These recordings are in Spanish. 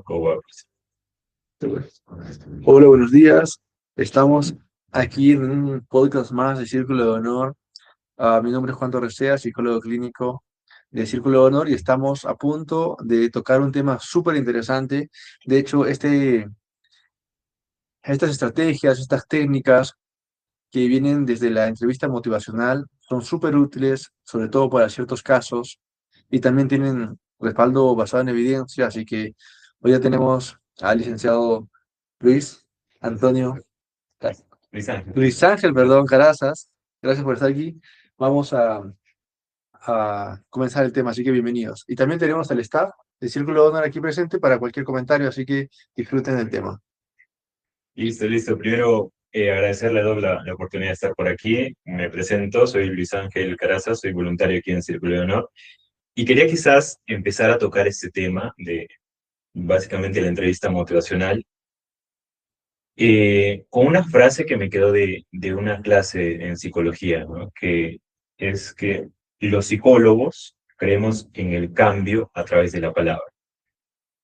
¿Cómo va? Hola, buenos días. Estamos aquí en un podcast más de Círculo de Honor. Mi nombre es Juan Torresea, psicólogo clínico de Círculo de Honor, y estamos a punto de tocar un tema súper interesante. De hecho, estas estrategias, estas técnicas que vienen desde la entrevista motivacional son súper útiles, sobre todo para ciertos casos, y también tienen respaldo basado en evidencia. Así que hoy ya tenemos al licenciado Luis Antonio. Luis Ángel. Luis Ángel, perdón, Carazas, gracias por estar aquí. Vamos a comenzar el tema, así que bienvenidos. Y también tenemos al staff de Círculo de Honor aquí presente para cualquier comentario, así que disfruten del tema. Listo, listo. Primero, agradecerle a Doc la oportunidad de estar por aquí. Me presento, soy Luis Ángel Caraza, soy voluntario aquí en Círculo de Honor. Y quería quizás empezar a tocar este tema de, básicamente, la entrevista motivacional, con una frase que me quedó de una clase en psicología, ¿no? Que es que los psicólogos creemos en el cambio a través de la palabra.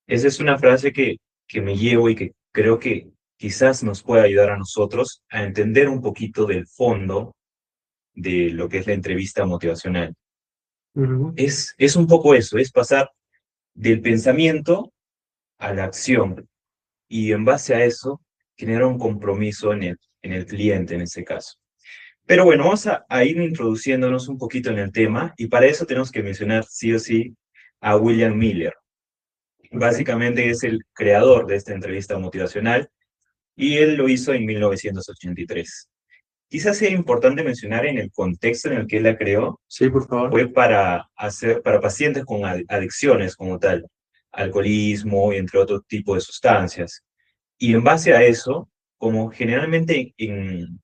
Esa es una frase que me llevo y que creo que quizás nos pueda ayudar a nosotros a entender un poquito del fondo de lo que es la entrevista motivacional. Ujú. Es un poco eso, es pasar del pensamiento a la acción y en base a eso generar un compromiso en el cliente en ese caso. Pero bueno, vamos a ir introduciéndonos un poquito en el tema y para eso tenemos que mencionar sí o sí a William Miller. Ok. Básicamente es el creador de esta entrevista motivacional y él lo hizo en 1983. Quizás sea importante mencionar en el contexto en el que él la creó, Sí, por favor. fue para pacientes con adicciones como tal, alcoholismo y entre otro tipo de sustancias. Y en base a eso, como generalmente en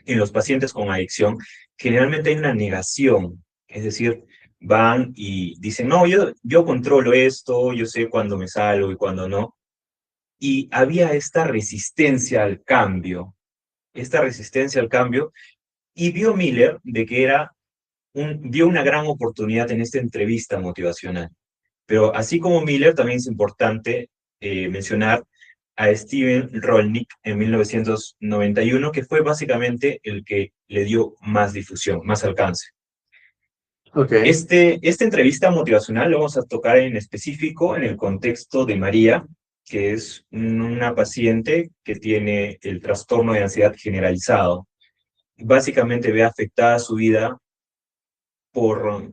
los pacientes con adicción, generalmente hay una negación, es decir, van y dicen, no, yo controlo esto, yo sé cuándo me salgo y cuándo no, y había esta resistencia al cambio, y vio Miller de que vio una gran oportunidad en esta entrevista motivacional. Pero así como Miller, también es importante mencionar a Steven Rollnick en 1991, que fue básicamente el que le dio más difusión, más alcance. Ok. Esta entrevista motivacional lo vamos a tocar en específico en el contexto de María, que es una paciente que tiene el trastorno de ansiedad generalizado. Básicamente ve afectada su vida bueno,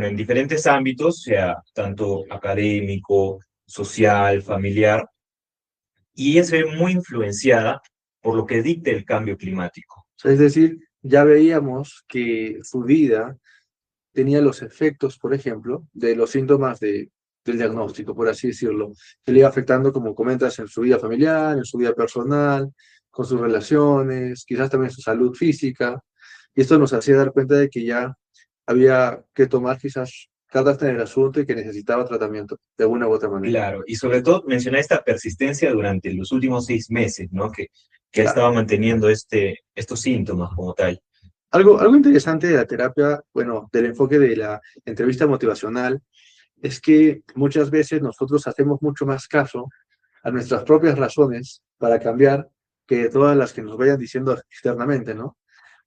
en diferentes ámbitos, sea tanto académico, social, familiar, y ella se ve muy influenciada por lo que dicta el cambio climático. O sea, es decir, ya veíamos que su vida tenía los efectos, por ejemplo, de los síntomas del diagnóstico, por así decirlo, que le iba afectando, como comentas, en su vida familiar, en su vida personal, con sus relaciones, quizás también su salud física, y esto nos hacía dar cuenta de que ya había que tomar quizás cartas en el asunto y que necesitaba tratamiento de alguna u otra manera. Claro, y sobre todo mencionar esta persistencia durante los últimos 6 meses, ¿no? Que estaba Claro. manteniendo estos síntomas como tal. Algo interesante de la terapia, bueno, del enfoque de la entrevista motivacional, es que muchas veces nosotros hacemos mucho más caso a nuestras propias razones para cambiar que todas las que nos vayan diciendo externamente, ¿no?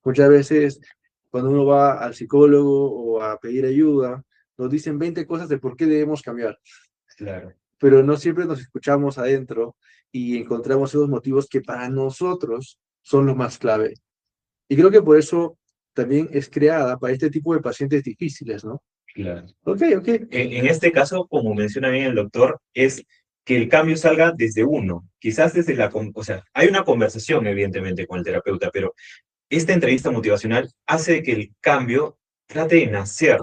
Muchas veces cuando uno va al psicólogo o a pedir ayuda, nos dicen 20 cosas de por qué debemos cambiar, Claro. pero no siempre nos escuchamos adentro y encontramos esos motivos que para nosotros son los más clave. Y creo que por eso también es creada para este tipo de pacientes difíciles, ¿no? Claro. Ok, ok. En este caso, como menciona bien el doctor, es que el cambio salga desde uno, quizás desde o sea, hay una conversación evidentemente con el terapeuta, pero esta entrevista motivacional hace que el cambio trate de nacer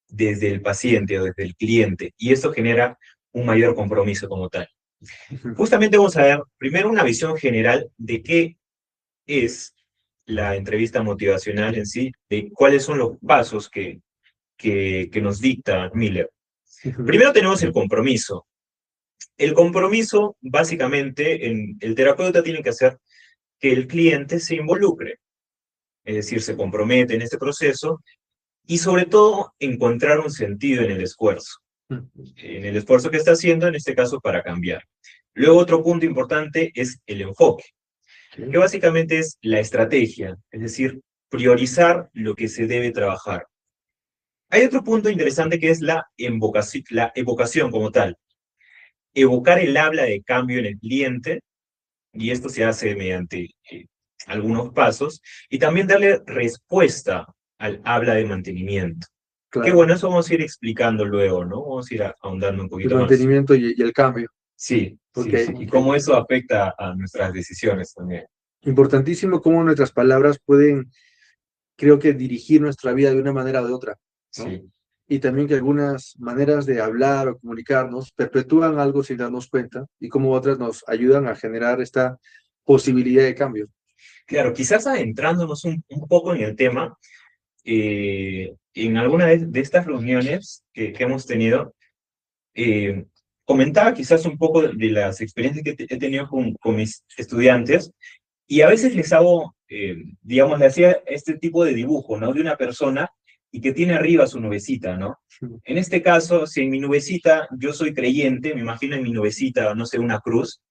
desde el paciente o desde el cliente, y esto genera un mayor compromiso como tal. Justamente vamos a ver primero una visión general de qué es la entrevista motivacional en sí, de cuáles son los pasos que nos dicta Miller. Primero tenemos el compromiso. El compromiso, básicamente, el terapeuta tiene que hacer que el cliente se involucre, es decir, se compromete en este proceso y sobre todo encontrar un sentido en el esfuerzo. en el esfuerzo que está haciendo, en este caso, para cambiar. Luego, otro punto importante es el enfoque, que Sí. básicamente es la estrategia, es decir, priorizar lo que se debe trabajar. Hay otro punto interesante que es la evocación como tal. Evocar el habla de cambio en el cliente, y esto se hace mediante algunos pasos, y también darle respuesta al habla de mantenimiento. Que Claro, bueno, eso vamos a ir explicando luego, ¿no? Vamos a ir ahondando un el poquito más. mantenimiento y el cambio. Sí, Ok, sí, sí. Y ok. cómo eso afecta a nuestras decisiones también. Importantísimo cómo nuestras palabras pueden, creo que, dirigir nuestra vida de una manera o de otra, ¿no? Sí. Y también que algunas maneras de hablar o comunicarnos perpetúan algo sin darnos cuenta y como otras nos ayudan a generar esta posibilidad de cambio. Claro, quizás adentrándonos un poco en el tema, en alguna de estas reuniones que hemos tenido, eh, comentaba quizás un poco de las experiencias que he tenido con mis estudiantes y a veces les hago, digamos, le hacía este tipo de dibujo, ¿no? De una persona y que tiene arriba su nubecita, ¿no? En este caso, si en mi nubecita yo soy creyente, me imagino en mi nubecita, no sé, una cruz,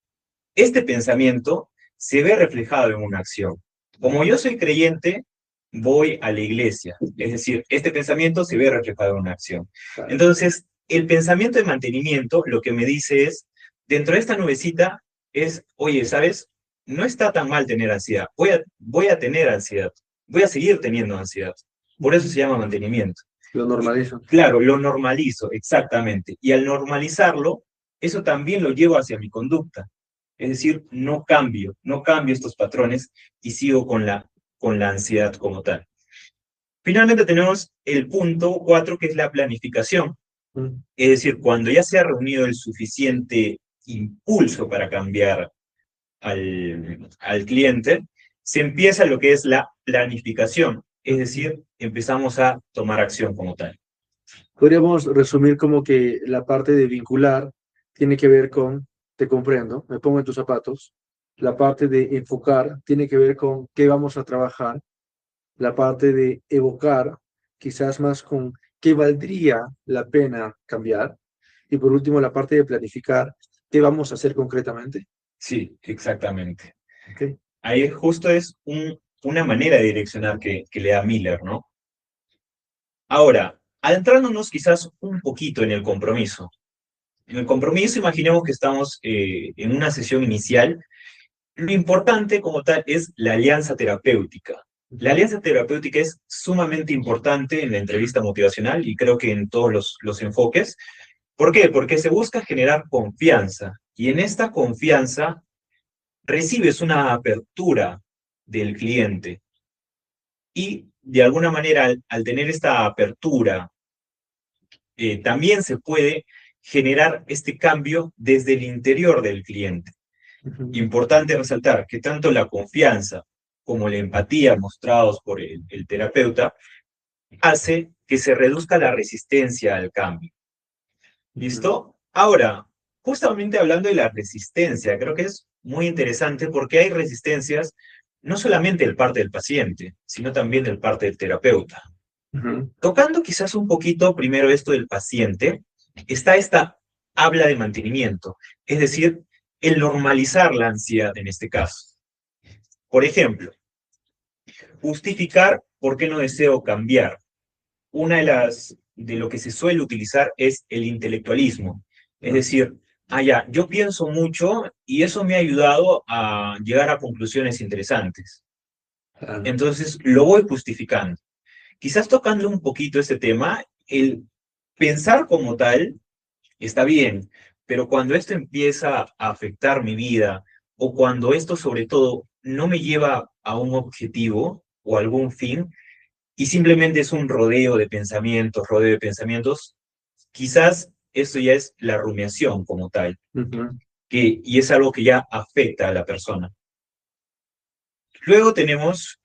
este pensamiento se ve reflejado en una acción. Como yo soy creyente, voy a la iglesia. Es decir, este pensamiento se ve reflejado en una acción. Claro. Entonces, el pensamiento de mantenimiento lo que me dice es, dentro de esta nubecita, es, oye, ¿sabes? No está tan mal tener ansiedad. Voy a tener ansiedad. Voy a seguir teniendo ansiedad. Por eso se llama mantenimiento. Lo Y normalizo. claro, lo normalizo, exactamente. Y al normalizarlo, eso también lo llevo hacia mi conducta. Es decir, no cambio estos patrones y sigo con la ansiedad como tal. Finalmente tenemos el punto 4, que es la planificación. Mm. Es decir, cuando ya se ha reunido el suficiente impulso para cambiar al cliente, se empieza lo que es la planificación. Es decir, empezamos a tomar acción como tal. Podríamos resumir como que la parte de vincular tiene que ver con, te comprendo, me pongo en tus zapatos. La parte de enfocar tiene que ver con qué vamos a trabajar. La parte de evocar, quizás más con qué valdría la pena cambiar. Y por último, la parte de planificar, qué vamos a hacer concretamente. Sí, exactamente. ¿Ok? Ahí justo es una manera de direccionar que le da Miller, ¿no? Ahora, adentrándonos quizás un poquito en el compromiso. En el compromiso, imaginemos que estamos en una sesión inicial. Lo importante como tal es la alianza terapéutica. La Ujú. alianza terapéutica es sumamente importante en la entrevista motivacional y creo que en todos los enfoques. ¿Por qué? Porque se busca generar confianza y en esta confianza recibes una apertura del cliente y de alguna manera al tener esta apertura también se puede generar este cambio desde el interior del cliente. Ujú. Importante resaltar que tanto la confianza como la empatía mostrados por el terapeuta hace que se reduzca la resistencia al cambio. Ujú. ¿Listo? Ahora, justamente hablando de la resistencia, creo que es muy interesante porque hay resistencias no solamente del parte del paciente, sino también del parte del terapeuta. Ujú. Tocando quizás un poquito primero esto del paciente, está esta habla de mantenimiento, es decir, el normalizar la ansiedad en este caso. Por ejemplo, justificar por qué no deseo cambiar. Una de lo que se suele utilizar es el intelectualismo. Es Ujú. decir, ya, yo pienso mucho y eso me ha ayudado a llegar a conclusiones interesantes. Claro. Entonces, lo voy justificando. Quizás tocando un poquito este tema, el pensar como tal está bien, pero cuando esto empieza a afectar mi vida o cuando esto sobre todo no me lleva a un objetivo o algún fin y simplemente es un rodeo de pensamientos, quizás esto ya es la rumiación como tal, Ujú. y es algo que ya afecta a la persona. Luego tenemos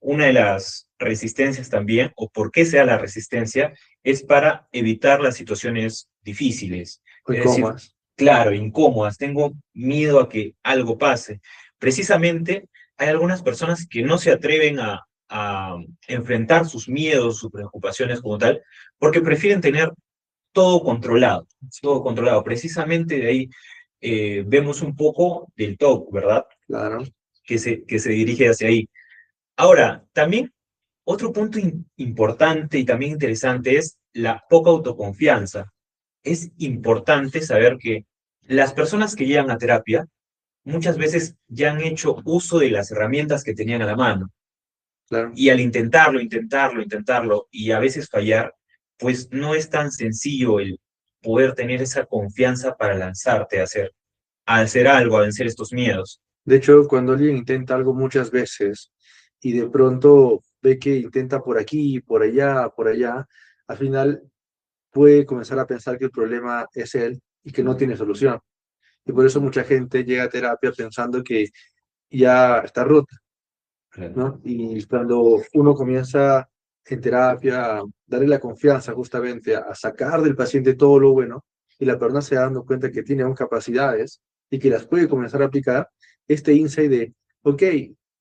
una de las resistencias también, o por qué se da la resistencia, es para evitar las situaciones difíciles. Muy Es decir, cómodas. claro, incómodas, tengo miedo a que algo pase. Precisamente hay algunas personas que no se atreven a enfrentar sus miedos, sus preocupaciones como tal, porque prefieren tener todo controlado, todo controlado. Precisamente de ahí vemos un poco del TOC, ¿verdad? Claro. Que se dirige hacia ahí. Ahora, también otro punto importante y también interesante es la poca autoconfianza. Es importante saber que las personas que llegan a terapia muchas veces ya han hecho uso de las herramientas que tenían a la mano. Claro. Y al intentarlo, intentarlo, intentarlo y a veces fallar, pues no es tan sencillo el poder tener esa confianza para lanzarte a hacer algo, a vencer estos miedos. De hecho, cuando alguien intenta algo muchas veces y de pronto ve que intenta por allá, al final puede comenzar a pensar que el problema es él y que no tiene solución. Y por eso mucha gente llega a terapia pensando que ya está rota, Claro. ¿no? Y cuando uno comienza en terapia a darle la confianza justamente a sacar del paciente todo lo bueno y la persona se da dando cuenta que tiene aún capacidades y que las puede comenzar a aplicar, este insight de, ok,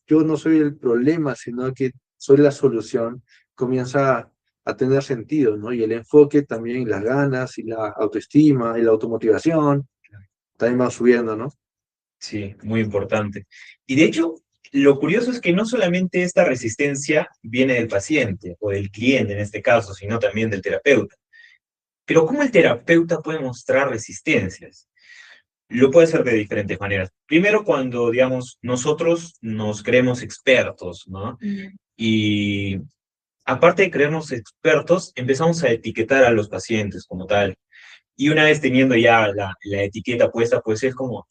yo no soy el problema, sino que soy la solución, comienza a tener sentido, ¿no? Y el enfoque también, las ganas y la autoestima y la automotivación también van subiendo, ¿no? Sí, muy importante. Y de hecho, lo curioso es que no solamente esta resistencia viene del paciente o del cliente en este caso, sino también del terapeuta. Pero ¿cómo el terapeuta puede mostrar resistencias? Lo puede hacer de diferentes maneras. Primero, cuando, digamos, nosotros nos creemos expertos, ¿no? Y aparte de creernos expertos, empezamos a etiquetar a los pacientes como tal. Y una vez teniendo ya la etiqueta puesta, pues es como,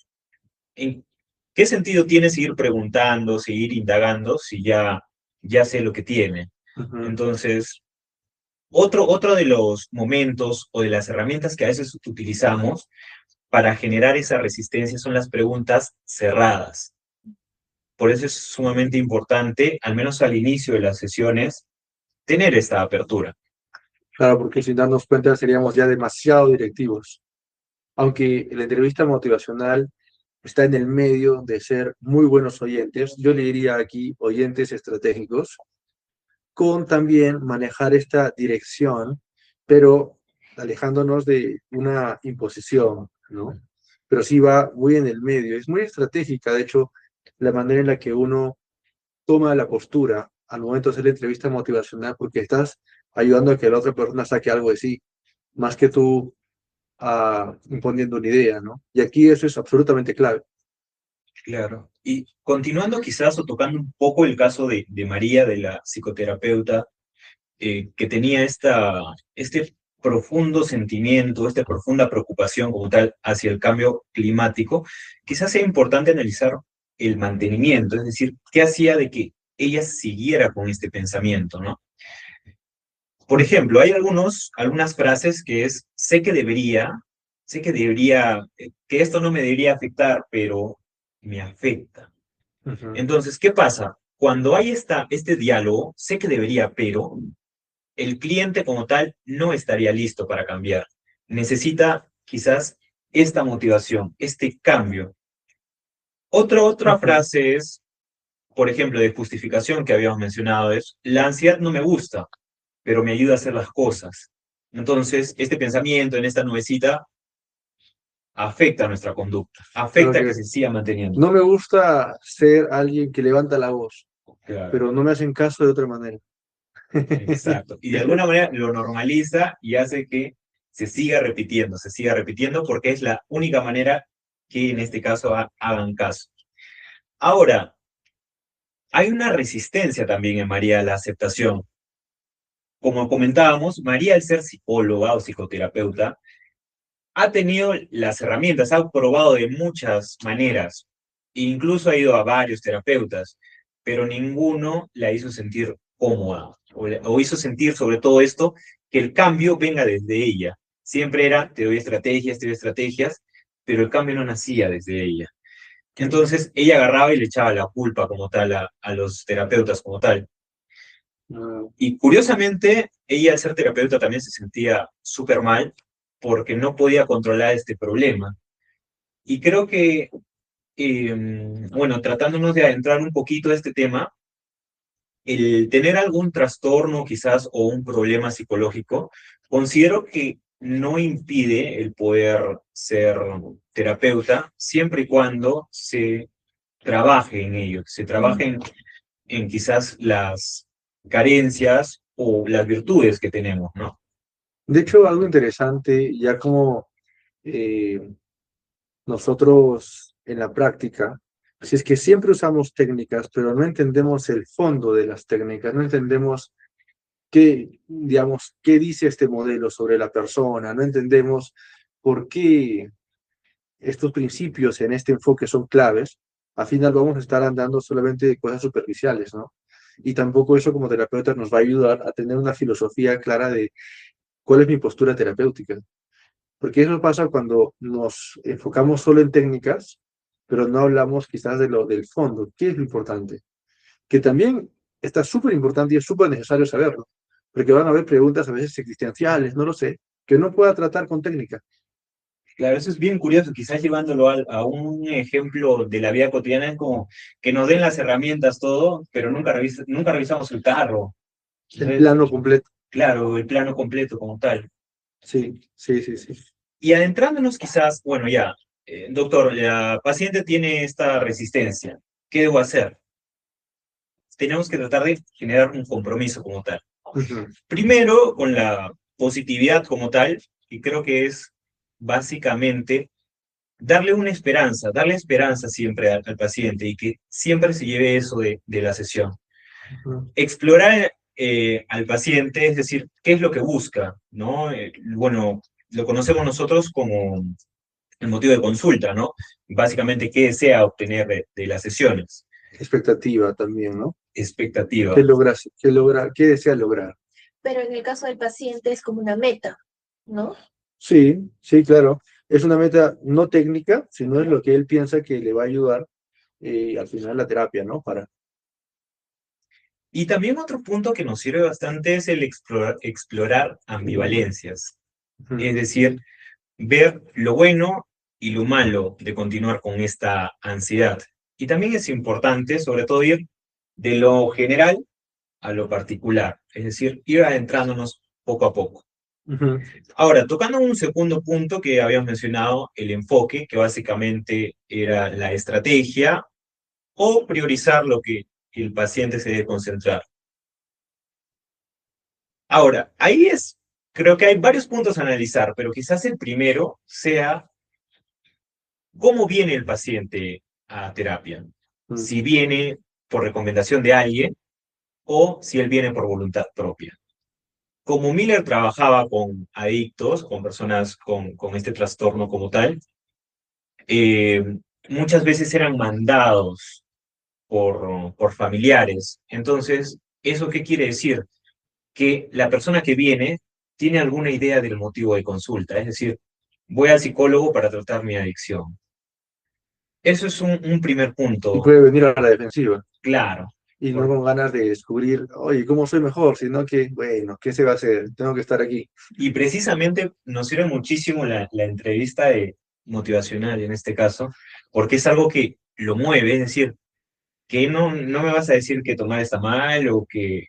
¿en qué sentido tiene seguir preguntando, seguir indagando si ya sé lo que tiene? Ujú. Entonces, otro de los momentos o de las herramientas que a veces utilizamos para generar esa resistencia son las preguntas cerradas. Por eso es sumamente importante, al menos al inicio de las sesiones, tener esta apertura. Claro, porque sin darnos cuenta seríamos ya demasiado directivos. Aunque la entrevista motivacional está en el medio de ser muy buenos oyentes, yo le diría aquí oyentes estratégicos, con también manejar esta dirección, pero alejándonos de una imposición, ¿no? Pero sí va muy en el medio, es muy estratégica, de hecho, la manera en la que uno toma la postura al momento de hacer la entrevista motivacional, porque estás ayudando a que la otra persona saque algo de sí, más que tú imponiendo una idea, ¿no? Y aquí eso es absolutamente clave. Claro. Y continuando quizás o tocando un poco el caso de María, de la psicoterapeuta, que tenía este profundo sentimiento, esta profunda preocupación como tal hacia el cambio climático, quizás sea importante analizar el mantenimiento, es decir, qué hacía de que ella siguiera con este pensamiento, ¿no? Por ejemplo, hay algunas frases que es, que esto no me debería afectar, pero me afecta. Ujú. Entonces, ¿qué pasa? Cuando hay este diálogo, sé que debería, pero el cliente como tal no estaría listo para cambiar. Necesita quizás esta motivación, este cambio. Otra Ujú. frase es, por ejemplo, de justificación que habíamos mencionado, es, la ansiedad no me gusta, pero me ayuda a hacer las cosas. Entonces, este pensamiento en esta nubecita afecta a nuestra conducta, Creo afecta a que que se siga manteniendo. no me gusta ser alguien que levanta la voz, Claro, pero no me hacen caso de otra manera. exacto. Y de alguna manera lo normaliza y hace que se siga repitiendo porque es la única manera que en este caso hagan caso. Ahora, hay una resistencia también en María a la aceptación. Como comentábamos, María, al ser psicóloga o psicoterapeuta, ha tenido las herramientas, ha probado de muchas maneras, incluso ha ido a varios terapeutas, pero ninguno la hizo sentir cómoda o hizo sentir sobre todo esto que el cambio venga desde ella. Siempre era, te doy estrategias, pero el cambio no nacía desde ella. Entonces ella agarraba y le echaba la culpa como tal a los terapeutas como tal. No. Y curiosamente, ella al ser terapeuta también se sentía súper mal porque no podía controlar este problema. Y creo que, bueno, tratándonos de adentrar un poquito a este tema, el tener algún trastorno quizás o un problema psicológico, considero que no impide el poder ser terapeuta, siempre y cuando se trabaje en ello, se trabaje en quizás las carencias o las virtudes que tenemos, ¿no? De hecho, algo interesante, ya como eh, nosotros en la práctica, si es que siempre usamos técnicas, pero no entendemos el fondo de las técnicas, no entendemos qué, digamos, qué dice este modelo sobre la persona, no entendemos por qué estos principios en este enfoque son claves, al final vamos a estar andando solamente de cosas superficiales, ¿no? Y tampoco eso como terapeuta nos va a ayudar a tener una filosofía clara de cuál es mi postura terapéutica. Porque eso pasa cuando nos enfocamos solo en técnicas, pero no hablamos quizás de lo del fondo, qué es lo importante, que también está súper importante y es súper necesario saberlo, porque van a haber preguntas a veces existenciales, no lo sé, que no pueda tratar con técnica. Claro, eso es bien curioso, quizás llevándolo a un ejemplo de la vida cotidiana, es como que nos den las herramientas, todo, pero nunca revisamos el carro. El Entonces, plano completo. claro, el plano completo como tal. Sí, sí, sí, sí. Y adentrándonos quizás, bueno, ya, doctor, la paciente tiene esta resistencia. ¿Qué debo hacer? Tenemos que tratar de generar un compromiso como tal. Ujú, Primero, con la positividad como tal, y creo que es básicamente darle esperanza siempre al paciente y que siempre se lleve eso de la sesión. ujú. Explorar al paciente, es decir, qué es lo que busca, ¿no? Bueno, lo conocemos nosotros como el motivo de consulta, ¿no? Básicamente, qué desea obtener de las sesiones. Expectativa también, ¿no? Expectativa. Qué desea lograr? Pero en el caso del paciente es como una meta, ¿no? Sí, sí, claro. Es una meta no técnica, sino es lo que él piensa que le va a ayudar al final la terapia, ¿no? Para. Y también otro punto que nos sirve bastante es el explorar ambivalencias. Es Ujú, decir, ver lo bueno y lo malo de continuar con esta ansiedad. Y también es importante, sobre todo, ir de lo general a lo particular, es decir, ir adentrándonos poco a poco. ujú. Ahora, tocando un segundo punto que habíamos mencionado, el enfoque, que básicamente era la estrategia o priorizar lo que el paciente se debe concentrar. Ahora, creo que hay varios puntos a analizar, pero quizás el primero sea cómo viene el paciente a terapia. Mm. Si viene por recomendación de alguien o si él viene por voluntad propia. Como Miller trabajaba con adictos, con personas con este trastorno como tal, eh, muchas veces eran mandados por familiares. Entonces, ¿eso qué quiere decir? Que la persona que viene tiene alguna idea del motivo de consulta, es decir, voy al psicólogo para tratar mi adicción. Eso es un primer Y punto puede venir a la defensiva claro. y no por- con ganas de descubrir, oye, ¿cómo soy mejor? Sino que, bueno, ¿qué se va a hacer? Tengo que estar aquí. y precisamente nos sirve muchísimo la entrevista motivacional en este caso, porque es algo que lo mueve, es decir, que no me vas a decir que tomar está mal o que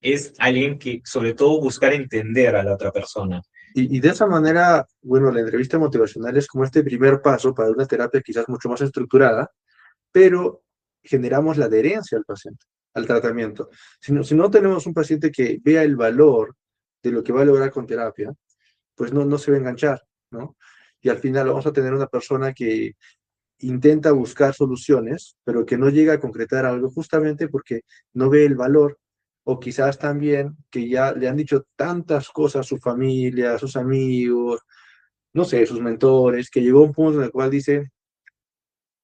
es alguien que sobre todo buscar entender a la otra persona. Y de esa manera, bueno, la entrevista motivacional es como este primer paso para una terapia quizás mucho más estructurada, pero generamos la adherencia al paciente, al tratamiento. Si no tenemos un paciente que vea el valor de lo que va a lograr con terapia, pues no se va a enganchar, ¿no? Y al final vamos a tener una persona que intenta buscar soluciones, pero que no llega a concretar algo justamente porque no ve el valor o quizás también que ya le han dicho tantas cosas a su familia, a sus amigos, no sé, sus mentores, que llegó a un punto en el cual dice,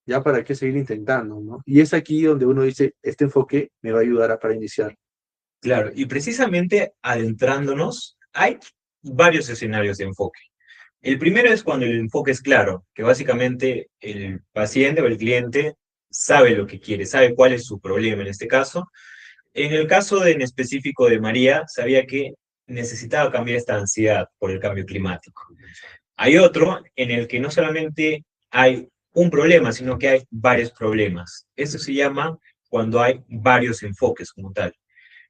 ya para qué seguir intentando, ¿no? Y es aquí donde uno dice, este enfoque me va a ayudar para iniciar. Claro, y precisamente adentrándonos, hay varios escenarios de enfoque. El primero es cuando el enfoque es claro, que básicamente el paciente o el cliente sabe lo que quiere, sabe cuál es su problema en este caso. En el caso en específico de María, sabía que necesitaba cambiar esta ansiedad por el cambio climático. Hay otro en el que no solamente hay un problema, sino que hay varios problemas. Eso se llama cuando hay varios enfoques como tal.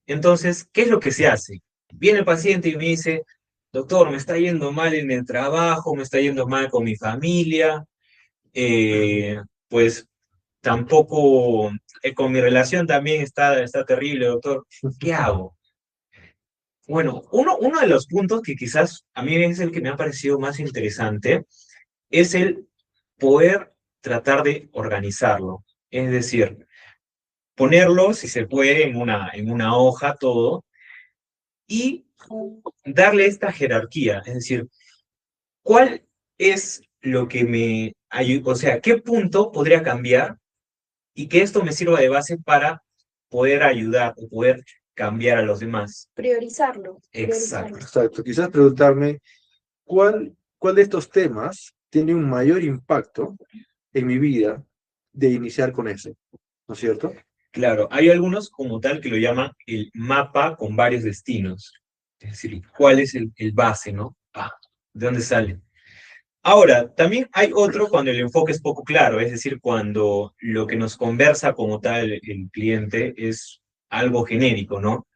Entonces, ¿qué es lo que se hace? Viene el paciente y me dice, doctor, me está yendo mal en el trabajo, me está yendo mal con mi familia, pues tampoco, con mi relación también está terrible, doctor. ¿Qué hago? Bueno, uno de los puntos que quizás a mí es el que me ha parecido más interesante es el poder tratar de organizarlo. Es decir, ponerlo, si se puede, en una hoja todo y darle esta jerarquía. Es decir, ¿cuál es lo que me ayuda? O sea, ¿qué punto podría cambiar y que esto me sirva de base para poder ayudar o poder cambiar a los demás? Priorizarlo, Exacto. priorizarlo. Exacto. Quizás preguntarme cuál de estos temas tiene un mayor impacto en mi vida de iniciar con ese, ¿no es cierto? Claro, hay algunos como tal que lo llaman el mapa con varios destinos. Es decir, ¿cuál es el base, no? ¿De dónde sale? Ahora, también hay otro cuando el enfoque es poco claro, es decir, cuando lo que nos conversa como tal el cliente es algo genérico, ¿no?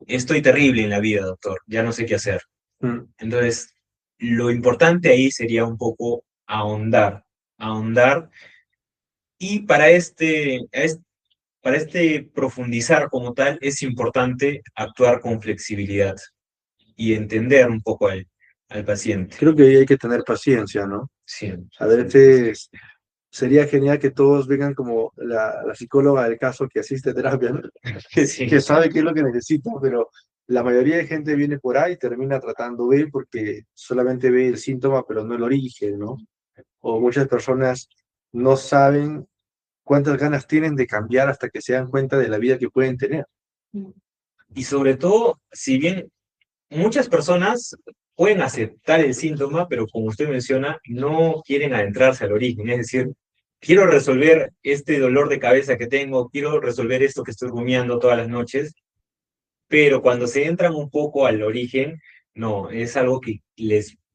Estoy terrible en la vida, doctor, ya no sé qué hacer. Mm. Entonces, lo importante ahí sería un poco ahondar, y para este profundizar como tal, es importante actuar con flexibilidad y entender un poco al paciente. Creo que ahí hay que tener paciencia, ¿no? Sí, A veces sería genial que todos vengan como la psicóloga del caso que asiste a terapia, ¿no? sí, Que sabe qué es lo que necesita, pero la mayoría de gente viene por ahí y termina tratando bien porque solamente ve el síntoma, pero no el origen, ¿no? O muchas personas no saben cuántas ganas tienen de cambiar hasta que se dan cuenta de la vida que pueden tener. y sobre todo, si bien muchas personas pueden aceptar el síntoma, pero como usted menciona, no quieren adentrarse al origen. Es decir, quiero resolver este dolor de cabeza que tengo, quiero resolver esto que estoy rumiando todas las noches, pero cuando se entran un poco al origen, no, es algo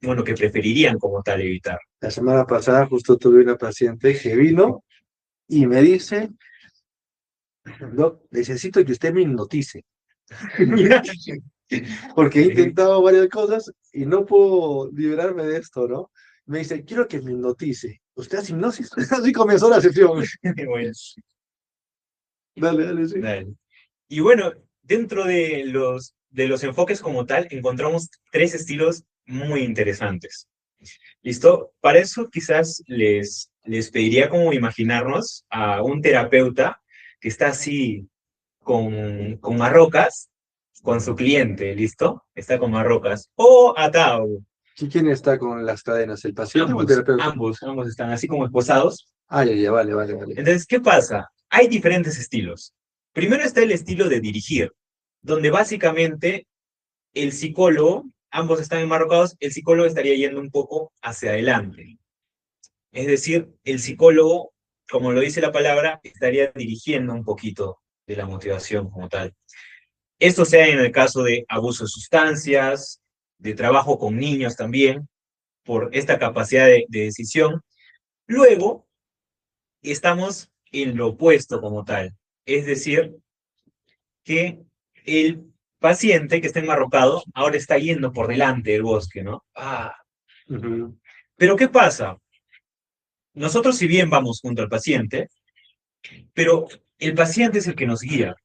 bueno, que preferirían como tal evitar. La semana pasada justo tuve una paciente que vino y me dice, no, necesito que usted me hipnotice, porque he intentado varias cosas y no puedo liberarme de esto, ¿no? Me dice, quiero que me hipnotice. ¿Usted hace hipnosis? Así comenzó la sesión. Bueno, Dale, dale, sí. dale. Y bueno, dentro de los enfoques como tal, encontramos tres estilos muy interesantes. ¿Listo? Para eso quizás les pediría como imaginarnos a un terapeuta que está así con marrocas, con su cliente, ¿listo? Está con marrocas. O atado. ¿Quién está con las cadenas? ¿El paciente o el Ambos, terapeuta? ambos están así como esposados. Ah, ya, ya, vale, vale, vale. Entonces, ¿qué pasa? Hay diferentes estilos. Primero está el estilo de dirigir, donde básicamente el psicólogo, ambos están enmarrocados, el psicólogo estaría yendo un poco hacia adelante. Es decir, el psicólogo, como lo dice la palabra, estaría dirigiendo un poquito de la motivación como tal. Esto sea en el caso de abuso de sustancias, de trabajo con niños también, por esta capacidad de decisión. Luego, estamos en lo opuesto como tal. Es decir, que el paciente que está enmarrocado ahora está yendo por delante del bosque, ¿no? Ujú. Pero ¿qué pasa? Nosotros si bien vamos junto al paciente, pero el paciente es el que nos guía,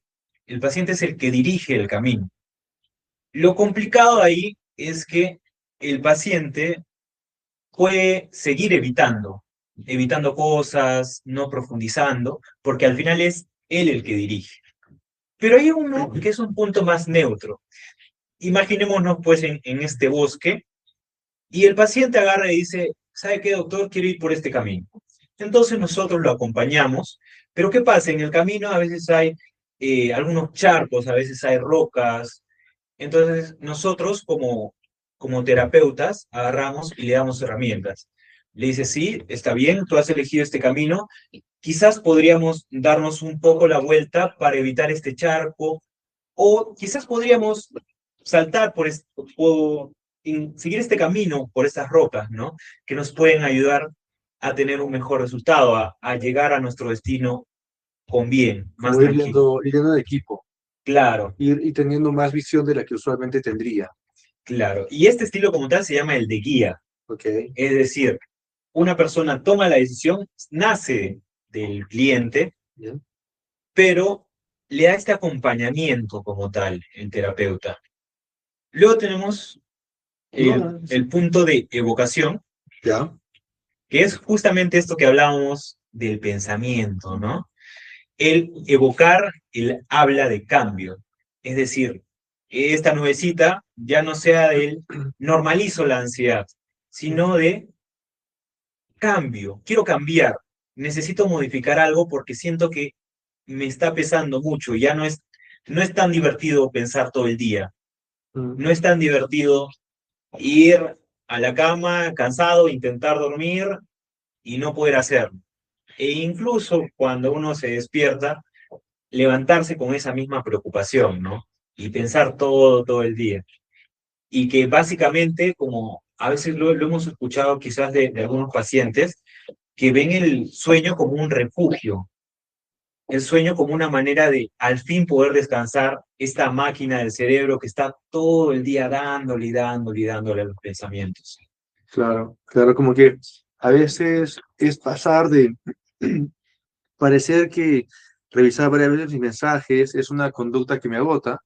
el paciente es el que dirige el camino. Lo complicado ahí es que el paciente puede seguir evitando cosas, no profundizando, porque al final es él el que dirige. Pero hay uno que es un punto más neutro. Imaginémonos pues en este bosque y el paciente agarra y dice, ¿sabe qué, doctor? Quiero ir por este camino. Entonces nosotros lo acompañamos, pero ¿qué pasa? En el camino a veces hay algunos charcos, a veces hay rocas. Entonces nosotros como terapeutas agarramos y le damos herramientas. Le dice, sí, está bien, tú has elegido este camino, quizás podríamos darnos un poco la vuelta para evitar este charco, o quizás podríamos saltar seguir este camino por estas rocas, ¿no? Que nos pueden ayudar a tener un mejor resultado, a llegar a nuestro destino con bien, más Como tranquilo. ir yendo de equipo, Claro, ir teniendo más visión de la que usualmente tendría. Claro, y este estilo como tal se llama el de guía. Ok, Es decir, una persona toma la decisión, nace del cliente, bien. pero le da este acompañamiento como tal, el terapeuta. Luego tenemos No, no, sí. el punto de evocación, Ya. que es justamente esto que hablábamos del pensamiento, ¿no? El evocar, el habla de cambio. Es decir, esta nubecita ya no sea del normalizo la ansiedad, sino de cambio, quiero cambiar, necesito modificar algo porque siento que me está pesando mucho, ya no es tan divertido pensar todo el día, Mm, no es tan divertido ir a la cama cansado, intentar dormir y no poder hacerlo. E incluso cuando uno se despierta, levantarse con esa misma preocupación, ¿no? Y pensar todo el día. Y que básicamente, como a veces lo hemos escuchado quizás de algunos pacientes, que ven el sueño como un refugio, el sueño como una manera de al fin poder descansar esta máquina del cerebro que está todo el día dándole y dándole y dándole a los pensamientos. claro, claro, como que a veces es pasar de parecer que revisar varias veces mis mensajes es una conducta que me agota,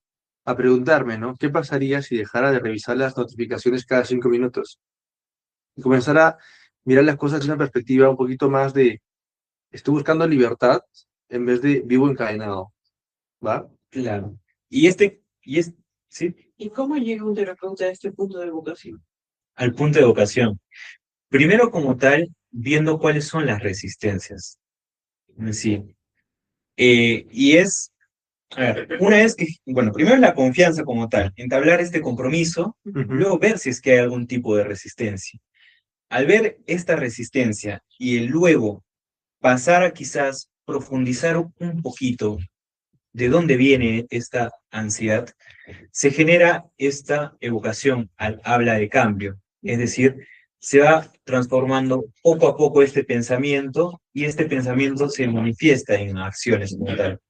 a preguntarme, ¿no? ¿Qué pasaría si dejara de revisar las notificaciones cada 5 minutos? Y comenzar a mirar las cosas de una perspectiva un poquito más de, estoy buscando libertad en vez de vivo encadenado, ¿va? Claro. Y sí, ¿Y cómo llega un terapeuta a este punto de vocación? al punto de vocación. Primero como tal, viendo cuáles son las resistencias. Sí. Y es, a ver, una vez que, bueno, primero es la confianza como tal, entablar este compromiso, Ujú. luego ver si es que hay algún tipo de resistencia. Al ver esta resistencia y el luego pasar a quizás profundizar un poquito de dónde viene esta ansiedad, se genera esta evocación al habla de cambio. Es decir, se va transformando poco a poco este pensamiento y este pensamiento se manifiesta en acciones como tal.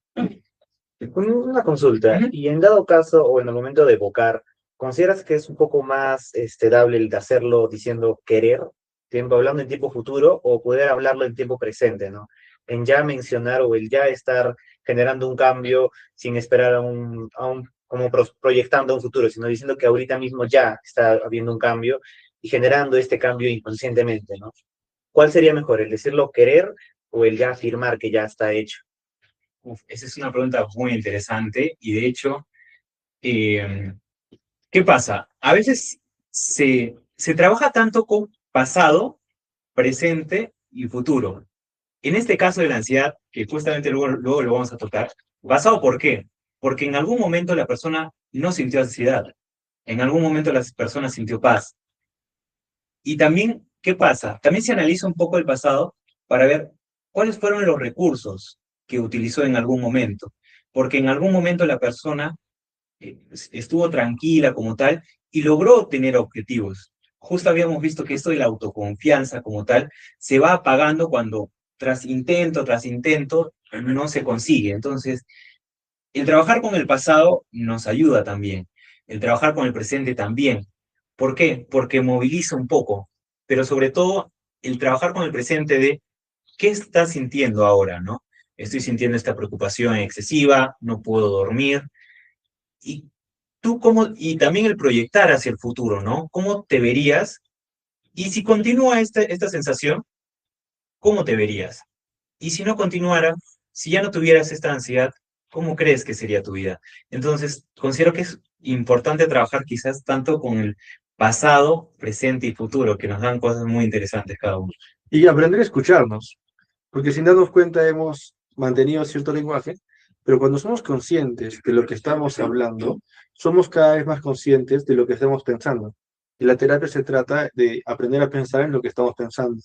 Una consulta, Ujú. y en dado caso o en el momento de evocar, ¿consideras que es un poco más dable el de hacerlo diciendo querer, tiempo hablando en tiempo futuro, o poder hablarlo en tiempo presente, ¿no? En ya mencionar o el ya estar generando un cambio sin esperar como proyectando un futuro, sino diciendo que ahorita mismo ya está habiendo un cambio y generando este cambio inconscientemente, ¿no? ¿Cuál sería mejor, el decirlo querer o el ya afirmar que ya está hecho? Uf, esa es una pregunta muy interesante y de hecho, eh, ¿qué pasa? A veces se trabaja tanto con pasado, presente y futuro. En este caso de la ansiedad, que justamente luego lo vamos a tocar, ¿pasado por qué? Porque en algún momento la persona no sintió ansiedad, en algún momento la persona sintió paz. Y también, ¿qué pasa? También se analiza un poco el pasado para ver cuáles fueron los recursos que utilizó en algún momento. Porque en algún momento la persona estuvo tranquila como tal y logró tener objetivos. Justo habíamos visto que esto de la autoconfianza como tal se va apagando cuando tras intento no se consigue. Entonces, el trabajar con el pasado nos ayuda también. El trabajar con el presente también. ¿Por qué? Porque moviliza un poco, pero sobre todo el trabajar con el presente de qué estás sintiendo ahora, ¿no? Estoy sintiendo esta preocupación excesiva, no puedo dormir. Y tú cómo, y también el proyectar hacia el futuro, ¿no? ¿Cómo te verías? Y si continúa esta sensación, ¿cómo te verías? Y si no continuara, si ya no tuvieras esta ansiedad, ¿cómo crees que sería tu vida? Entonces, considero que es importante trabajar quizás tanto con el pasado, presente y futuro, que nos dan cosas muy interesantes cada uno. Y aprender a escucharnos, porque sin darnos cuenta hemos mantenido cierto lenguaje, pero cuando somos conscientes de lo que estamos hablando, somos cada vez más conscientes de lo que estamos pensando. Y la terapia se trata de aprender a pensar en lo que estamos pensando.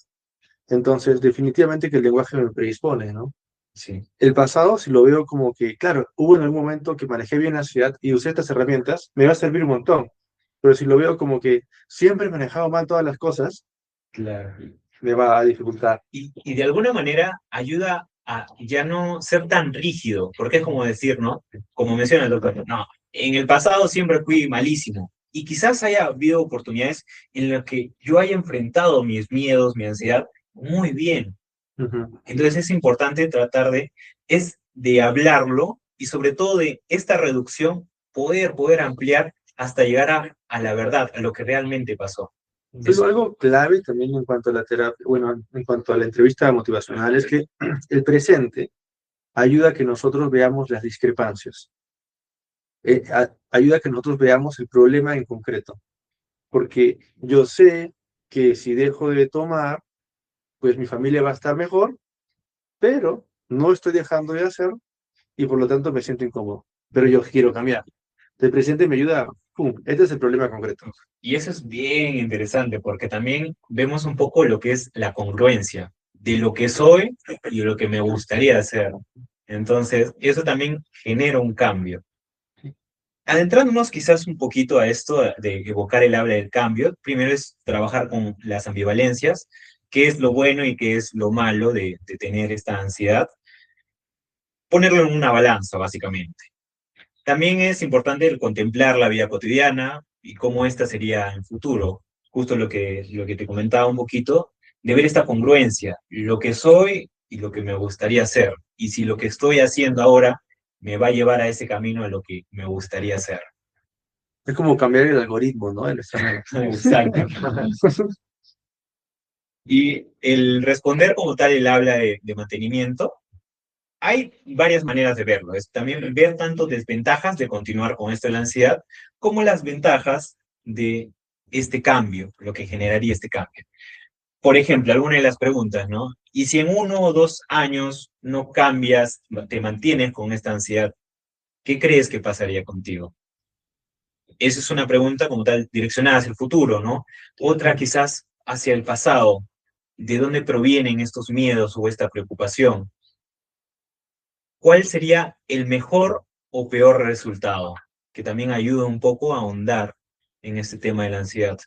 Entonces, definitivamente que el lenguaje me predispone, ¿no? Sí, El pasado, si lo veo como que, claro, hubo en algún momento que manejé bien la ansiedad y usé estas herramientas, me va a servir un montón. Pero si lo veo como que siempre he manejado mal todas las cosas, claro. me va a dificultar. Y de alguna manera ayuda a ya no ser tan rígido, porque es como decir, ¿no? Como menciona el doctor, no, en el pasado siempre fui malísimo, Y quizás haya habido oportunidades en las que yo haya enfrentado mis miedos, mi ansiedad, muy bien. Ujú. Entonces es importante tratar de hablarlo y sobre todo de esta reducción, poder ampliar hasta llegar a la verdad, a lo que realmente pasó. Pero Eso, algo clave también en cuanto a la terapia, bueno, en cuanto a la entrevista motivacional, es que el presente ayuda a que nosotros veamos las discrepancias, ayuda a que nosotros veamos el problema en concreto, porque yo sé que si dejo de tomar, pues mi familia va a estar mejor, pero no estoy dejando de hacerlo y por lo tanto me siento incómodo, pero yo quiero cambiar. El presente me ayuda, ¡pum! Este es el problema concreto. y eso es bien interesante porque también vemos un poco lo que es la congruencia de lo que soy y lo que me gustaría hacer. Entonces, eso también genera un cambio. Adentrándonos quizás un poquito a esto de evocar el habla del cambio, primero es trabajar con las ambivalencias, qué es lo bueno y qué es lo malo de tener esta ansiedad, ponerlo en una balanza, básicamente. También es importante el contemplar la vida cotidiana y cómo esta sería en futuro. Justo lo que te comentaba un poquito, de ver esta congruencia, lo que soy y lo que me gustaría hacer. Y si lo que estoy haciendo ahora me va a llevar a ese camino a lo que me gustaría hacer. Es como cambiar el algoritmo, ¿no? De nuestra mente. Exacto. Y el responder como tal el habla de mantenimiento, hay varias maneras de verlo. Es también ver tanto desventajas de continuar con esto de la ansiedad, como las ventajas de este cambio, lo que generaría este cambio. Por ejemplo, alguna de las preguntas, ¿no? Y si en 1 o 2 años no cambias, te mantienes con esta ansiedad, ¿qué crees que pasaría contigo? Esa es una pregunta como tal direccionada hacia el futuro, ¿no? Otra quizás hacia el pasado. ¿De dónde provienen estos miedos o esta preocupación? ¿Cuál sería el mejor o peor resultado? Que también ayuda un poco a ahondar en este tema de la ansiedad.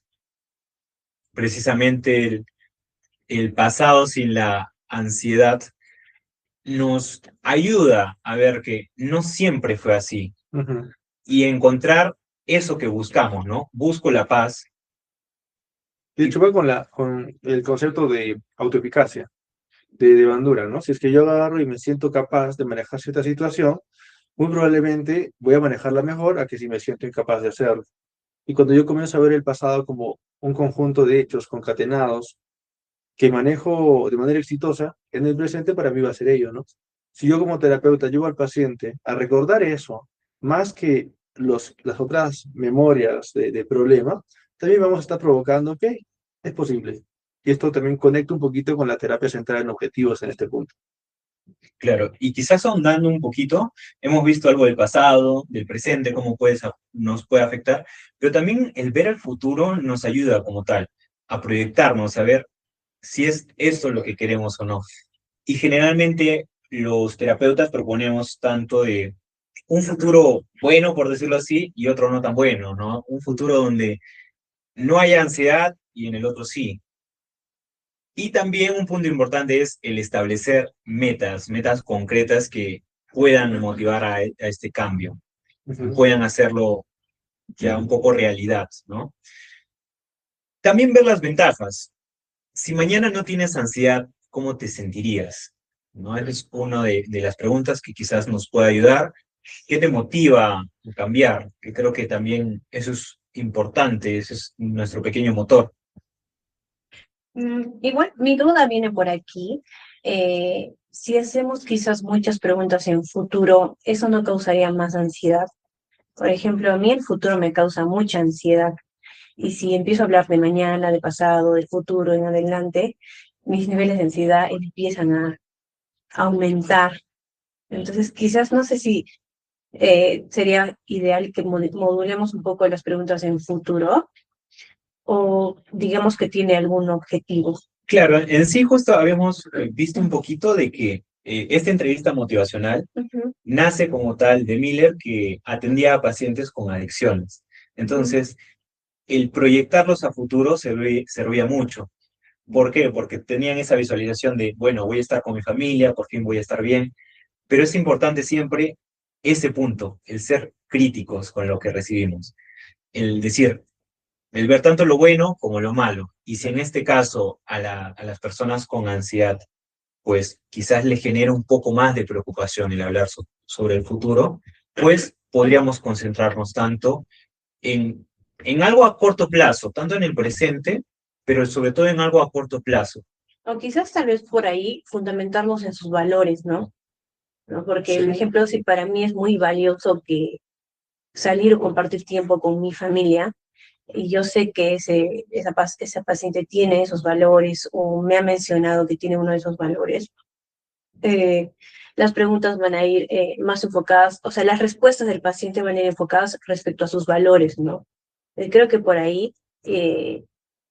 Precisamente el pasado sin la ansiedad nos ayuda a ver que no siempre fue así Ujú. y encontrar eso que buscamos, ¿no? Busco la paz. De hecho, va con el concepto de autoeficacia, de Bandura, ¿no? Si es que yo agarro y me siento capaz de manejar cierta situación, muy probablemente voy a manejarla mejor a que si me siento incapaz de hacerlo. Y cuando yo comienzo a ver el pasado como un conjunto de hechos concatenados que manejo de manera exitosa, en el presente para mí va a ser ello, ¿no? Si yo como terapeuta llevo al paciente a recordar eso, más que las otras memorias de problema, también vamos a estar provocando, ok, es posible. Y esto también conecta un poquito con la terapia centrada en objetivos en este punto. Claro, y quizás ahondando un poquito, hemos visto algo del pasado, del presente, cómo nos puede afectar, pero también el ver al futuro nos ayuda como tal, a proyectarnos, a ver si es esto lo que queremos o no. Y generalmente los terapeutas proponemos tanto de un futuro bueno, por decirlo así, y otro no tan bueno, ¿no? Un futuro donde no haya ansiedad y en el otro sí. Y también un punto importante es el establecer metas concretas que puedan motivar a este cambio, Ujú. puedan hacerlo ya un poco realidad, ¿no? También ver las ventajas. Si mañana no tienes ansiedad, ¿cómo te sentirías? ¿No? Esa es una de las preguntas que quizás nos pueda ayudar. ¿Qué te motiva a cambiar? Que creo que también eso es importante, ese es nuestro pequeño motor. Igual, mi duda viene por aquí. Si hacemos quizás muchas preguntas en futuro, ¿eso no causaría más ansiedad? Por ejemplo, a mí el futuro me causa mucha ansiedad. Y si empiezo a hablar de mañana, de pasado, del futuro en adelante, mis niveles de ansiedad empiezan a aumentar. Entonces, quizás no sé si sería ideal que modulemos un poco las preguntas en futuro o digamos que tiene algún objetivo. Claro, en sí justo habíamos visto un poquito de que esta entrevista motivacional Ujú, nace como tal de Miller que atendía a pacientes con adicciones. ujú, Entonces, el proyectarlos a futuro servía mucho. ¿Por qué? Porque tenían esa visualización de, bueno, voy a estar con mi familia, por fin voy a estar bien, pero es importante siempre ese punto, el ser críticos con lo que recibimos. el decir, el ver tanto lo bueno como lo malo. Y si en este caso a las personas con ansiedad, pues quizás les genera un poco más de preocupación el hablar sobre el futuro, pues podríamos concentrarnos tanto en algo a corto plazo, tanto en el presente, pero sobre todo en algo a corto plazo. O quizás tal vez por ahí fundamentarnos en sus valores, ¿no? Porque, por Sí. ejemplo, si para mí es muy valioso que salir o compartir tiempo con mi familia, y yo sé que esa paciente tiene esos valores o me ha mencionado que tiene uno de esos valores, eh, las preguntas van a ir más enfocadas, o sea, las respuestas del paciente van a ir enfocadas respecto a sus valores, ¿no? Creo que por ahí eh,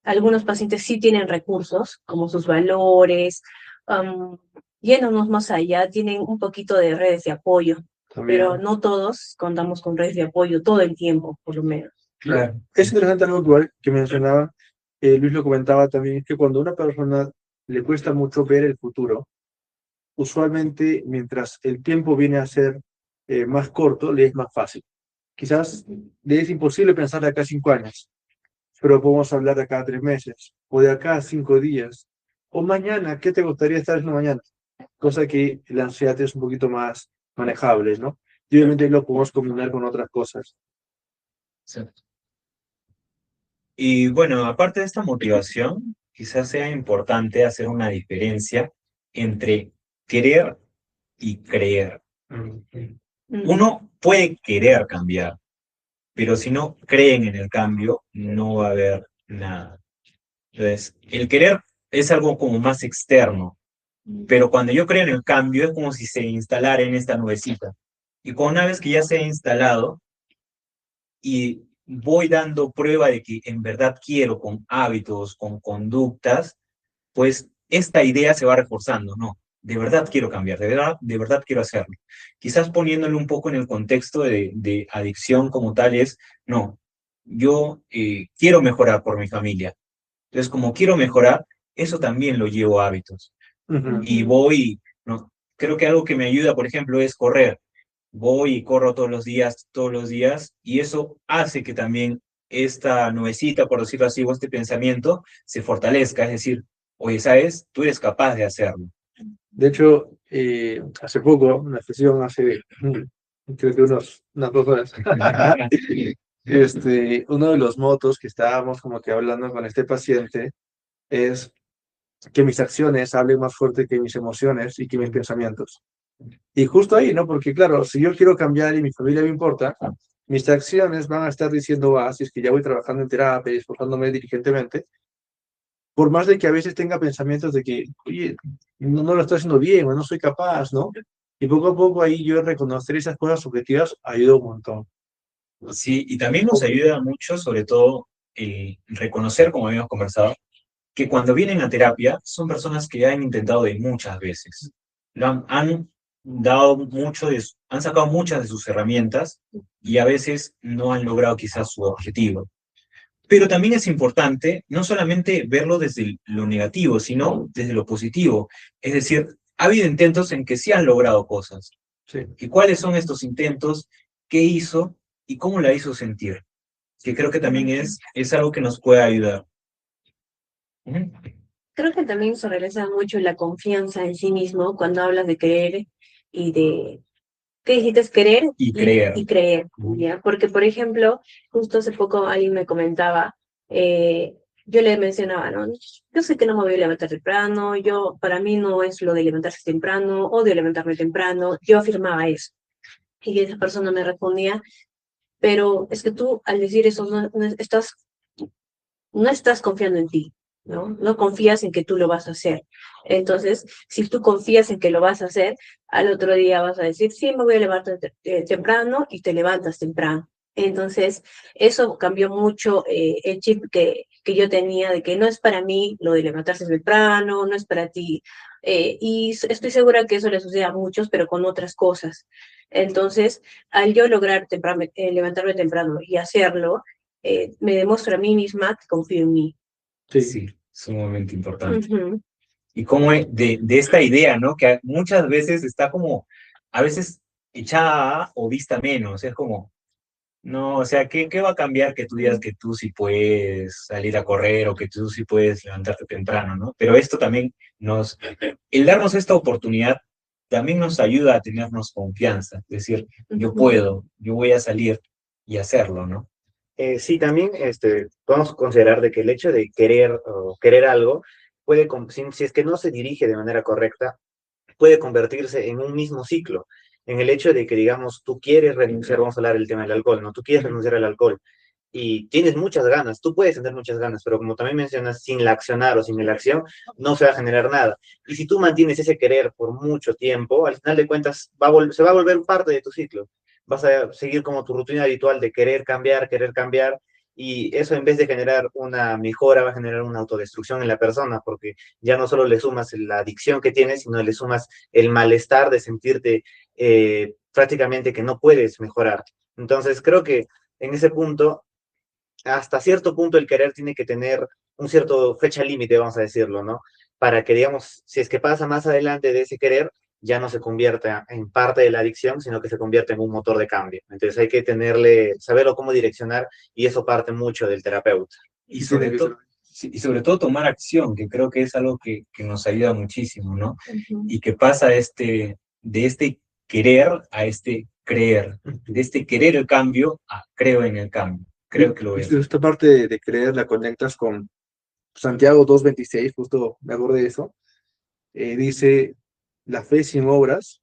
algunos pacientes sí tienen recursos, como sus valores, yéndonos más allá, tienen un poquito de redes de apoyo, pero También. no todos contamos con redes de apoyo todo el tiempo, por lo menos. Claro. Es interesante algo que mencionaba, Luis lo comentaba también, es que cuando a una persona le cuesta mucho ver el futuro, usualmente mientras el tiempo viene a ser más corto, le es más fácil. Quizás le es imposible pensar de acá a 5 años, pero podemos hablar de acá a 3 meses, o de acá a 5 días, o mañana, ¿qué te gustaría estar haciendo mañana? Cosa que la ansiedad es un poquito más manejable, ¿no? Y obviamente lo podemos combinar con otras cosas. Sí. Y bueno, aparte de esta motivación, quizás sea importante hacer una diferencia entre querer y creer. Uno puede querer cambiar, pero si no creen en el cambio, no va a haber nada. Entonces, el querer es algo como más externo, pero cuando yo creo en el cambio es como si se instalara en esta nubecita. Y con una vez que ya se ha instalado y voy dando prueba de que en verdad quiero con hábitos, con conductas, pues esta idea se va reforzando, ¿no? De verdad quiero cambiar, de verdad quiero hacerlo. Quizás poniéndolo un poco en el contexto de adicción como tal es, no, yo quiero mejorar por mi familia. Entonces, como quiero mejorar, eso también lo llevo a hábitos. Ujú. Y voy, no, creo que algo que me ayuda, por ejemplo, es correr. Voy y corro todos los días, y eso hace que también esta nubecita, por decirlo así, o este pensamiento se fortalezca. Es decir, oye, ¿sabes? Tú eres capaz de hacerlo. De hecho, hace poco, una sesión hace, creo que unas 2 horas, uno de los motos que estábamos como que hablando con este paciente es que mis acciones hablen más fuerte que mis emociones y que mis pensamientos. Y justo ahí, ¿no? Porque claro, si yo quiero cambiar y mi familia me importa, mis acciones van a estar diciendo, si es que ya voy trabajando en terapia y esforzándome diligentemente, por más de que a veces tenga pensamientos de que, oye, no lo estoy haciendo bien o no soy capaz, ¿no? Y poco a poco ahí yo reconocer esas cosas subjetivas ayuda un montón. Sí, y también nos ayuda mucho, sobre todo, el reconocer, como habíamos conversado, que cuando vienen a terapia son personas que ya han intentado de muchas veces. Han dado mucho han sacado muchas de sus herramientas y a veces no han logrado quizás su objetivo. Pero también es importante no solamente verlo desde lo negativo, sino desde lo positivo. Es decir, ha habido intentos en que sí han logrado cosas. Sí. ¿Y cuáles son estos intentos? ¿Qué hizo? ¿Y cómo la hizo sentir? Que creo que también es algo que nos puede ayudar. Ujú. Creo que también se realiza mucho la confianza en sí mismo cuando hablas de creer y de ¿qué dijiste? Es querer Y creer. y creer, ¿ya? Porque, por ejemplo, justo hace poco alguien me comentaba, yo le mencionaba, ¿no? Yo sé que no me voy a levantar temprano, para mí no es lo de levantarse temprano, odio levantarme temprano, yo afirmaba eso. Y esa persona me respondía, pero es que tú al decir eso no estás confiando en ti, ¿no? No confías en que tú lo vas a hacer. Entonces, si tú confías en que lo vas a hacer, al otro día vas a decir, sí, me voy a levantar temprano y te levantas temprano. Entonces, eso cambió mucho el chip que yo tenía de que no es para mí lo de levantarse temprano, no es para ti. Y estoy segura que eso le sucede a muchos, pero con otras cosas. Entonces, al yo lograr levantarme temprano y hacerlo, me demuestro a mí misma que confío en mí. Sí. Sí, sumamente importante. Ujú. Y cómo de esta idea, ¿no? Que muchas veces está como, a veces echada o vista menos. Es como, No, o sea, ¿qué va a cambiar que tú digas que tú sí puedes salir a correr o que tú sí puedes levantarte temprano, ¿no? Pero esto también el darnos esta oportunidad también nos ayuda a tenernos confianza, es decir, yo puedo, yo voy a salir y hacerlo, ¿no? Sí, también podemos considerar de que el hecho de querer o querer algo puede, si es que no se dirige de manera correcta, puede convertirse en un mismo ciclo, en el hecho de que, digamos, tú quieres renunciar, vamos a hablar del tema del alcohol, ¿no? Tú quieres renunciar al alcohol y tienes muchas ganas, tú puedes tener muchas ganas, pero como también mencionas, sin la accionar o sin la acción, no se va a generar nada. Y si tú mantienes ese querer por mucho tiempo, al final de cuentas se va a volver parte de tu ciclo. Vas a seguir como tu rutina habitual de querer cambiar, y eso en vez de generar una mejora, va a generar una autodestrucción en la persona, porque ya no solo le sumas la adicción que tienes, sino le sumas el malestar de sentirte prácticamente que no puedes mejorar. Entonces, creo que en ese punto, hasta cierto punto, el querer tiene que tener un cierto fecha límite, vamos a decirlo, ¿no? Para que, digamos, si es que pasa más adelante de ese querer, ya no se convierta en parte de la adicción, sino que se convierta en un motor de cambio. Entonces hay que saberlo cómo direccionar, y eso parte mucho del terapeuta. Y sobre todo, sí, y sobre todo tomar acción, que creo que es algo que nos ayuda muchísimo, ¿no? Y que pasa de este querer a este creer, de este querer el cambio a creo en el cambio. Creo que lo veo. Esta parte de creer la conectas con Santiago 2:26, justo me acordé de eso. Dice, la fe sin obras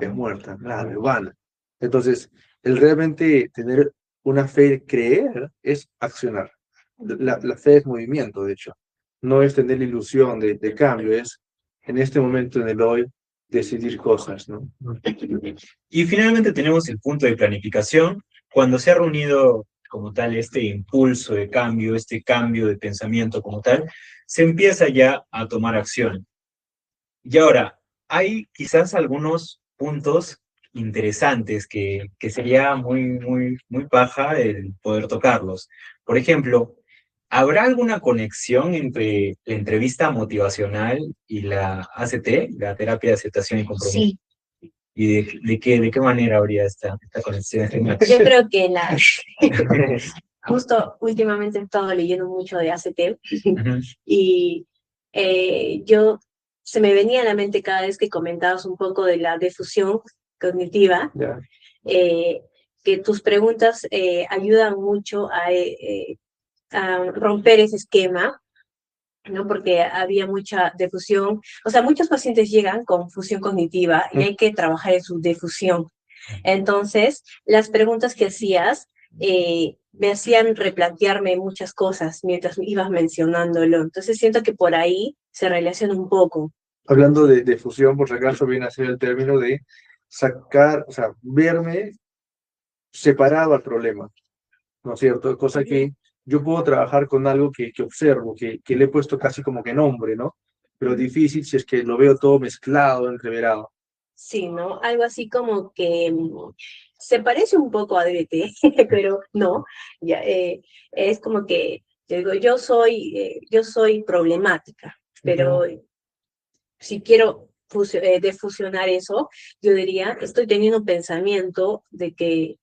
es muerta, claro, es vana. Entonces, el realmente tener una fe, creer, es accionar. La fe es movimiento, de hecho. No es tener la ilusión de cambio, es en este momento, en el hoy, decidir cosas, ¿no? Y finalmente tenemos el punto de planificación, cuando se ha reunido como tal este impulso de cambio, este cambio de pensamiento como tal, se empieza ya a tomar acción. Y ahora, hay quizás algunos puntos interesantes que sería muy paja el poder tocarlos. Por ejemplo, ¿habrá alguna conexión entre la entrevista motivacional y la ACT, la terapia de aceptación y compromiso? Sí, ¿Y de qué manera habría esta conexión? yo creo que justo últimamente he estado leyendo mucho de ACT Ujú. y se me venía a la mente cada vez que comentabas un poco de la difusión cognitiva, Ya. que tus preguntas ayudan mucho a romper ese esquema, ¿no? Porque había mucha difusión, o sea, muchos pacientes llegan con fusión cognitiva y hay que trabajar en su difusión. Entonces, las preguntas que hacías me hacían replantearme muchas cosas mientras ibas mencionándolo. Entonces, siento que por ahí se relaciona un poco. Hablando de fusión, por si acaso viene a ser el término de sacar, o sea, verme separado al problema, ¿no es cierto? Cosa que yo puedo trabajar con algo que observo, que le he puesto casi como que nombre, ¿no? Pero difícil si es que lo veo todo mezclado, entreverado. Sí, ¿no? Algo así como que se parece un poco a DBT, pero no. Ya, es como que yo digo, yo soy problemática, pero si quiero defusionar eso, yo diría, estoy teniendo un pensamiento de que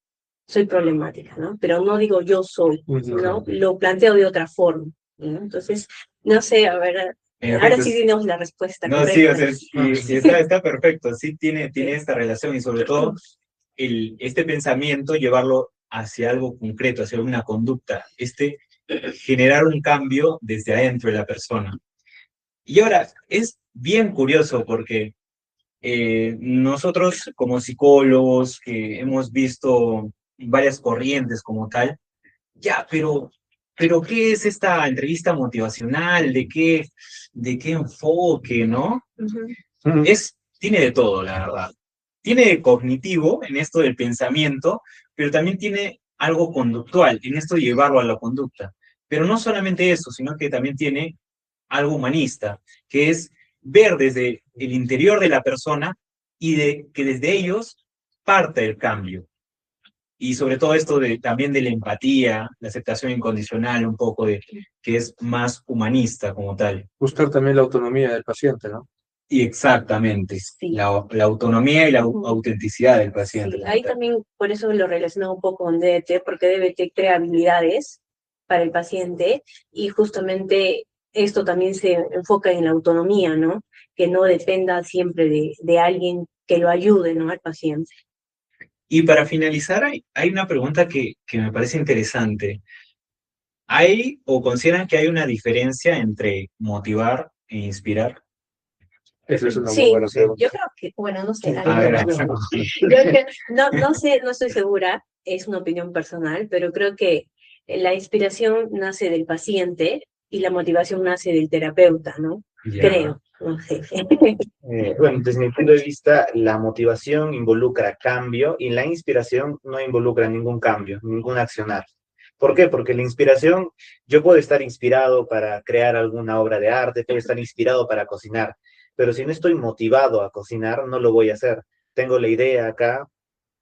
soy problemática, ¿no? Pero no digo yo soy, ¿no? Lo planteo de otra forma, ¿no? Entonces, no sé, a ver, ahora sí tenemos la respuesta No, correcta. sí, o sea, sí, está perfecto, sí tiene esta relación y sobre todo este pensamiento llevarlo hacia algo concreto, hacia una conducta, generar un cambio desde adentro de la persona. Y ahora, es bien curioso porque nosotros como psicólogos que hemos visto varias corrientes como tal, ya, pero ¿qué es esta entrevista motivacional? ¿De qué enfoque, no? Tiene de todo, la verdad. Tiene de cognitivo en esto del pensamiento, pero también tiene algo conductual, en esto de llevarlo a la conducta. Pero no solamente eso, sino que también tiene algo humanista, que es ver desde el interior de la persona y que desde ellos parte el cambio. Y sobre todo esto también de la empatía, la aceptación incondicional, un poco que es más humanista como tal. Buscar también la autonomía del paciente, ¿no? Y exactamente, Sí. la autonomía y la Ujú. autenticidad del paciente. Sí, ahí también por eso lo relaciono un poco con DBT, porque DBT crea habilidades para el paciente y justamente esto también se enfoca en la autonomía, ¿no? Que no dependa siempre de alguien que lo ayude, ¿no? Al paciente. Y para finalizar, hay una pregunta que me parece interesante. ¿Hay o consideran que hay una diferencia entre motivar e inspirar? Esa es una muy Sí, buena pregunta. yo creo que, bueno, no sé, A ver, no estoy segura, es una opinión personal, pero creo que la inspiración nace del paciente y la motivación nace del terapeuta, ¿no? ya. Creo, no sé. Bueno, desde mi punto de vista, la motivación involucra cambio y la inspiración no involucra ningún cambio, ningún accionar. ¿Por qué? Porque la inspiración, yo puedo estar inspirado para crear alguna obra de arte, puedo estar inspirado para cocinar, pero si no estoy motivado a cocinar, no lo voy a hacer. Tengo la idea acá,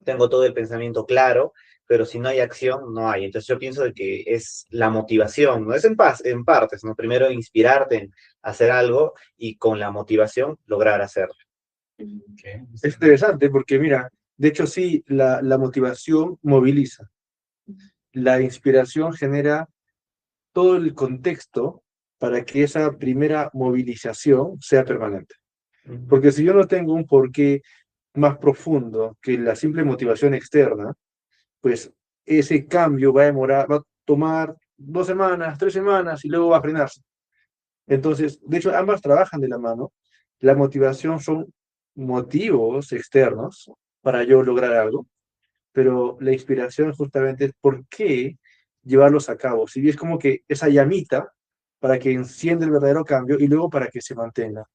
tengo todo el pensamiento claro, pero si no hay acción, no hay. Entonces yo pienso de que es la motivación, no es en partes, ¿no? Primero inspirarte en hacer algo y con la motivación lograr hacerlo. Ok. Es interesante porque, mira, de hecho sí, la motivación moviliza. La inspiración genera todo el contexto para que esa primera movilización sea permanente. Porque si yo no tengo un porqué más profundo que la simple motivación externa, pues ese cambio va a demorar, va a tomar 2 semanas, 3 semanas y luego va a frenarse. Entonces, de hecho, ambas trabajan de la mano. La motivación son motivos externos para yo lograr algo, pero la inspiración justamente es por qué llevarlos a cabo. Si es como que esa llamita para que encienda el verdadero cambio y luego para que se mantenga.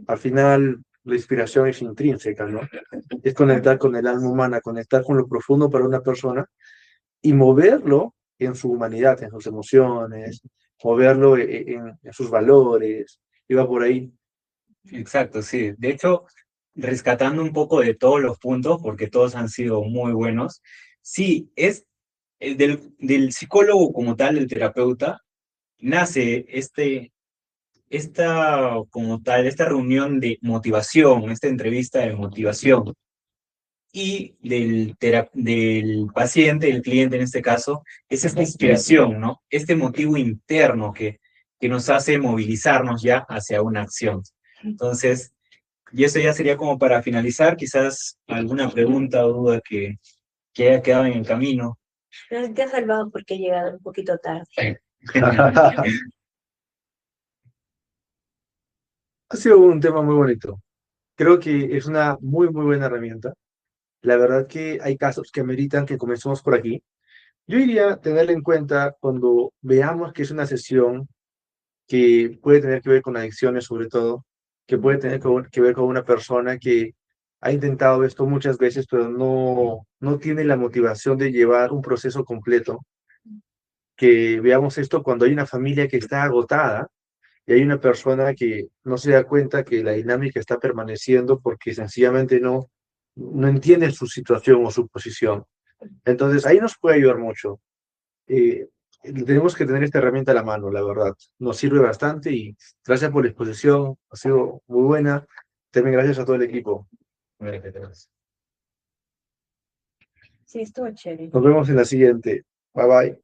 Al final, la inspiración es intrínseca, ¿no? Es conectar con el alma humana, conectar con lo profundo para una persona y moverlo en su humanidad, en sus emociones, moverlo en sus valores, y va por ahí. Exacto, sí. De hecho, rescatando un poco de todos los puntos, porque todos han sido muy buenos, sí, es del psicólogo como tal, del terapeuta, nace como tal, esta reunión de motivación, esta entrevista de motivación, y del paciente, del cliente en este caso, es esta inspiración, ¿no? Este motivo interno que nos hace movilizarnos ya hacia una acción. Entonces, y eso ya sería como para finalizar, quizás alguna pregunta o duda que haya quedado en el camino. Te has salvado porque he llegado un poquito tarde. Ha sido un tema muy bonito. Creo que es una muy, muy buena herramienta. La verdad que hay casos que ameritan que comencemos por aquí. Yo iría a tenerla en cuenta cuando veamos que es una sesión que puede tener que ver con adicciones, sobre todo, que puede tener que ver con una persona que ha intentado esto muchas veces, pero no tiene la motivación de llevar un proceso completo. Que veamos esto cuando hay una familia que está agotada y hay una persona que no se da cuenta que la dinámica está permaneciendo porque sencillamente no entiende su situación o su posición. Entonces, ahí nos puede ayudar mucho. Eh, Tenemos que tener esta herramienta a la mano, la verdad. Nos sirve bastante y gracias por la exposición. Ha sido muy buena. También gracias a todo el equipo. Sí, estuvo chévere. Nos vemos en la siguiente. Bye bye.